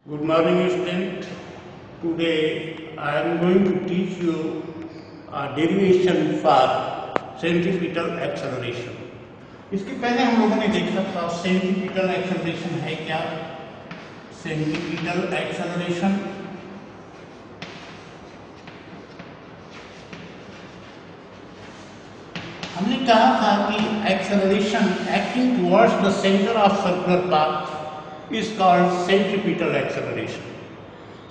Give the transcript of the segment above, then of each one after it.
Good morning, student. Today I am going to teach you a derivation for centripetal acceleration. इसके पहले हम लोगों ने देखा था सेंट्रीपिटल एक्सेलरेशन है क्या। सेंट्रीपिटल एक्सेलरेशन हमने कहा था कि acceleration acting towards the centre of circular path is called centripetal acceleration.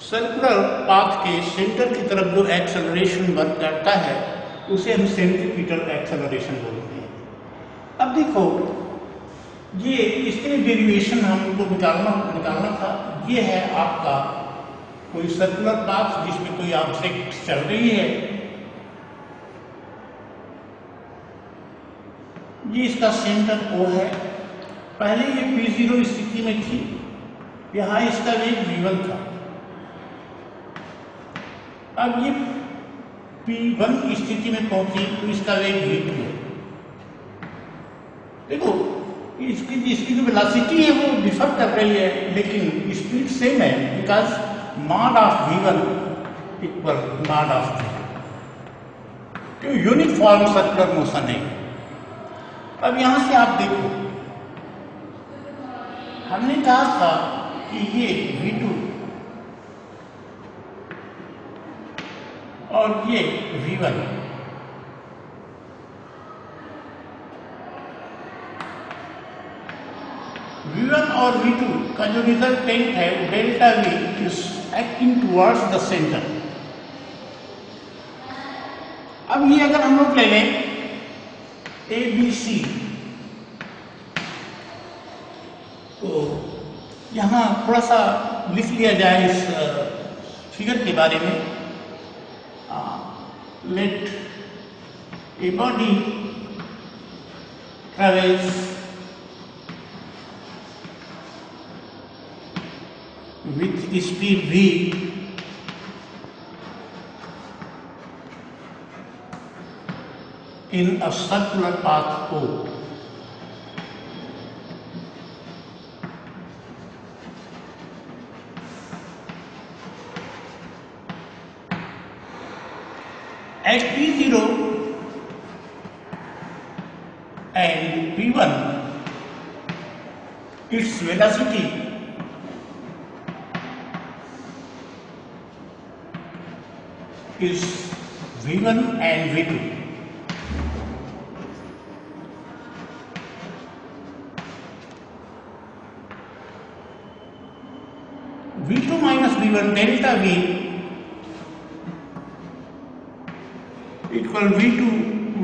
Circular path के सेंटर की तरफ जो एक्सेलरेशन वर्क करता है उसे हम सेंट्रीपिटल एक्सेलरेशन बोलते हैं। अब देखो, ये इसके डेरिवेशन हमको निकालना था। ये है आपका कोई सर्कुलर पाथ जिसमें कोई ऑब्जेक्ट चल रही है। ये इसका सेंटर O है। पहले ये P0 स्थिति में थी, यहाँ इसका वेग V1 था। अब ये P1 स्थिति में पहुंची तो इसका वेग V2 है। देखो, इसकी जो वेलोसिटी है वो डिफर कर रही है, लेकिन स्पीड सेम है, because mod of V1 equal mod of V2, तो यूनिफॉर्म सर्कुलर मोशन है। अब यहां से आप देखो, हमने कहा था कि ये V2 और ये V1 और V2 का जो रिजल्टेंट है delta V is acting towards the centre. अब ये अगर हम लोग ले लें ABC, तो यहाँ थोड़ा सा लिख लिया जाए इस फिगर के बारे में। Let a body travels with speed V in a circular path O. At P0 and P1, its velocity is V1 and V2. V2 minus V1 delta V equal V2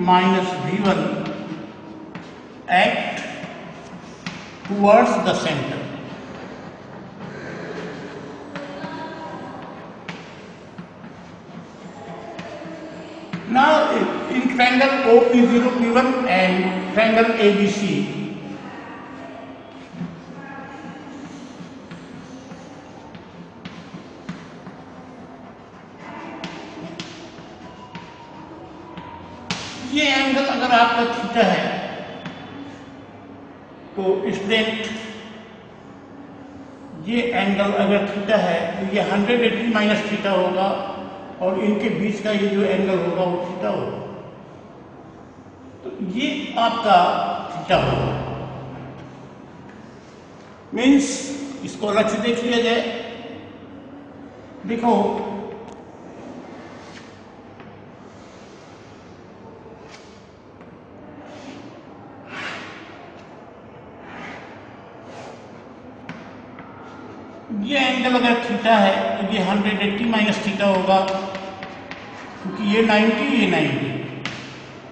minus V1 act towards the center. Now in triangle OP0 P1 and triangle ABC, ये angle अगर आपका theta है तो student, ये angle अगर theta है तो ये 180 माइनस थीटा होगा, और इनके बीच का ये जो एंगल होगा वो थीटा होगा। तो ये आपका थीटा होगा। मीन्स इसको अलग से देख लिया जाए। देखो, ये एंगल अगर थीटा है तो ये 180 माइनस थीटा होगा, क्योंकि ये 90 ये 90,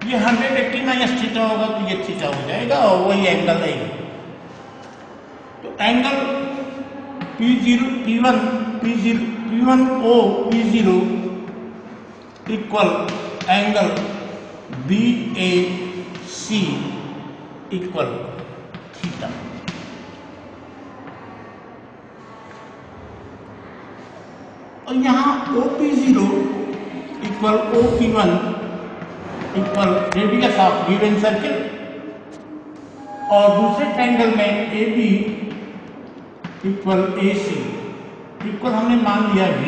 ये 180 माइनस थीटा होगा तो ये थीटा हो जाएगा और वही एंगल है। तो angle P1O P0 equal angle BAC equal theta. और यहाँ OP0 equal OP1 equal radius of given circle, और दूसरे ट्रायंगल में AB इक्वल AC इक्वल हमने मान लिया v।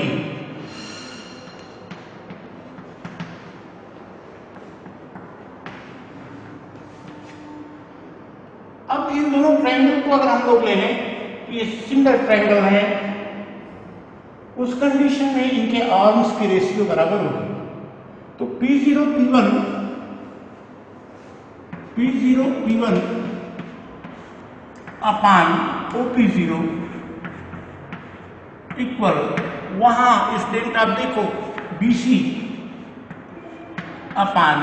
अब इन दोनों ट्रायंगल को अगर हम लोग ले लें, ये सिंगल ट्रायंगल है, उस कंडीशन में इनके आर्म्स की रेशियो बराबर होगी। तो P0 P1 अपान OP0 इक्वल, वहां इस डेल्टा आप देखो BC अपान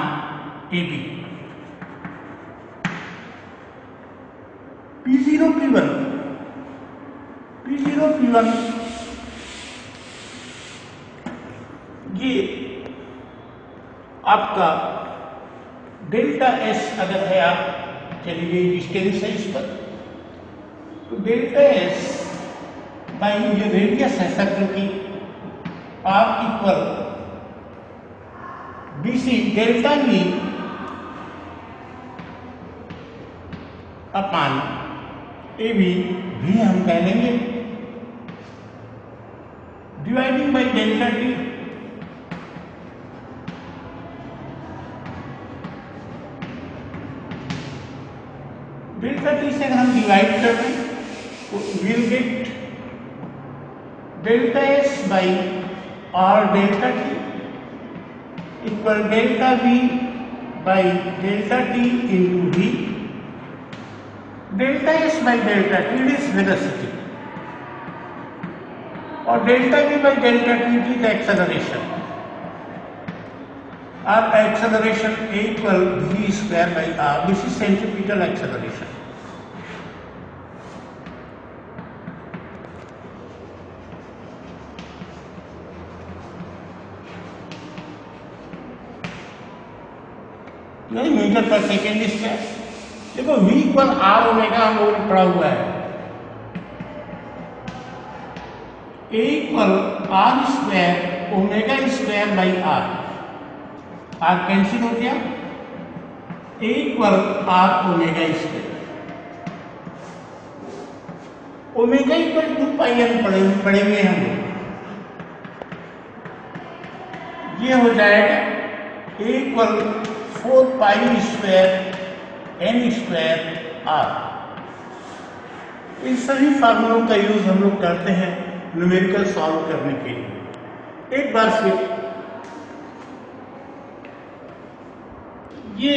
AB। P0 P1 ये आपका डेल्टा S अगर है, आप चलिए डिस्टेंस है इस पर, तो डेल्टा S बाई ये रेडियस है सर्कल की, R equal BC delta V upon AB, भी हम कह लेंगे dividing by delta T। Delta T से अगर हम डिवाइड कर दें तो will get delta S by R delta T equal delta V by delta T into V। Delta S by delta T is velocity और delta V by delta T is acceleration, और acceleration A equal V square by R, this is centripetal acceleration. नहीं metre पर second square. देखो V equal R omega हम लोगों ने पढ़ा हुआ है, A equal R square omega square by R, R cancel हो गया, A equal R omega square, omega equal 2 pi n पढ़ेंगे हम लोग, ये हो जाएगा A equal 4 pi square n square R। इन सभी फार्मूलों का यूज हम लोग करते हैं न्यूमेरिकल सॉल्व करने के लिए। एक बार फिर ये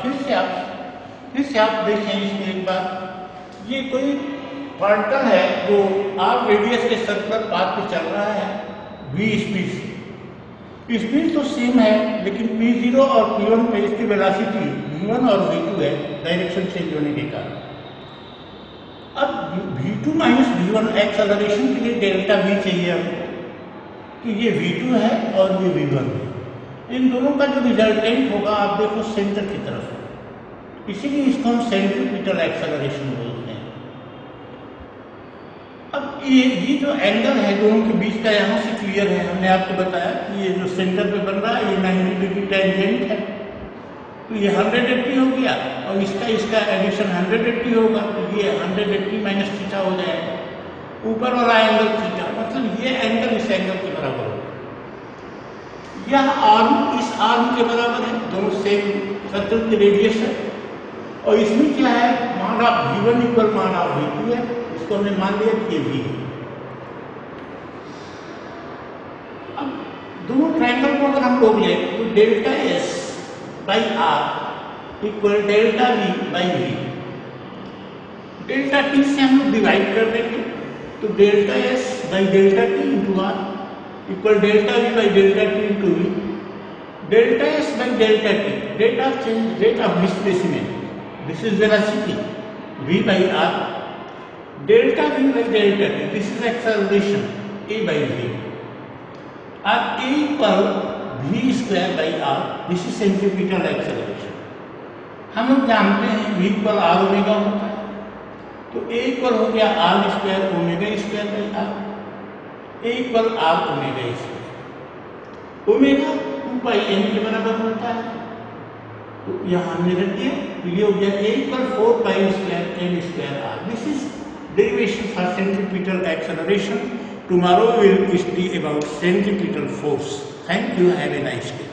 फिर से आप देखें इसमें एक बार, ये कोई पार्टिकल है जो R रेडियस के सर्कुलर पाथ पे चल रहा है v स्पीड से। स्पीड तो सेम है, लेकिन P0 और P1 पे इसकी वेलोसिटी V1 और V2 है, डायरेक्शन चेंज होने के कारण। अब V2 माइनस V1 एक्सेलरेशन के लिए डेल्टा V चाहिए हमको, कि ये V2 है और ये V1 है। इन दोनों का जो रिजल्टेंट होगा आप देखो सेंटर की तरफ है, इसीलिए इसको हम सेंट्रीपिटल एक्सेलरेशन बोलते हैं। अब ये जो एंगल है दोनों के बीच का यहाँ से क्लियर है, हमने आपको बताया कि ये जो सेंटर पे बन रहा है ये 90 डिग्री टेंजेंट है, तो ये 180 हो गया और इसका एडिशन 180 होगा, तो ये 180 माइनस थीटा हो जाएगा, ऊपर वाला एंगल थीटा, मतलब ये एंगल इस एंगल के बराबर होगा। यह आर्म इस आर्म के बराबर है, दोनों सेम सर्कल की रेडियस है, और इसमें क्या है, मान आप V1 इक्वल मान आप V2 है, इसको हमने मान लिया कि ये V है। अब दोनों ट्रायंगल को अगर हम लोग लें तो delta S by R equal delta V by V। Delta T से हम लोग डिवाइड कर देंगे, तो delta S by delta T into R equal delta V by delta T into V। Delta S by delta T, rate of change, rate of displacement, this is velocity V by R। Delta V by delta T, this is acceleration A by V। अब A equal V square by R, this is centripetal acceleration. हम लोग जानते हैं V equal R omega होता है, तो A equal हो गया R square omega square by R, A equal R omega square. Omega 2 pi n के बराबर होता है, तो यहाँ हमने रख दिया, तो ये हो गया A equal 4 pi square n square R। This is derivation for centripetal acceleration Tomorrow we will study about centripetal force. Thank you. Have a nice day.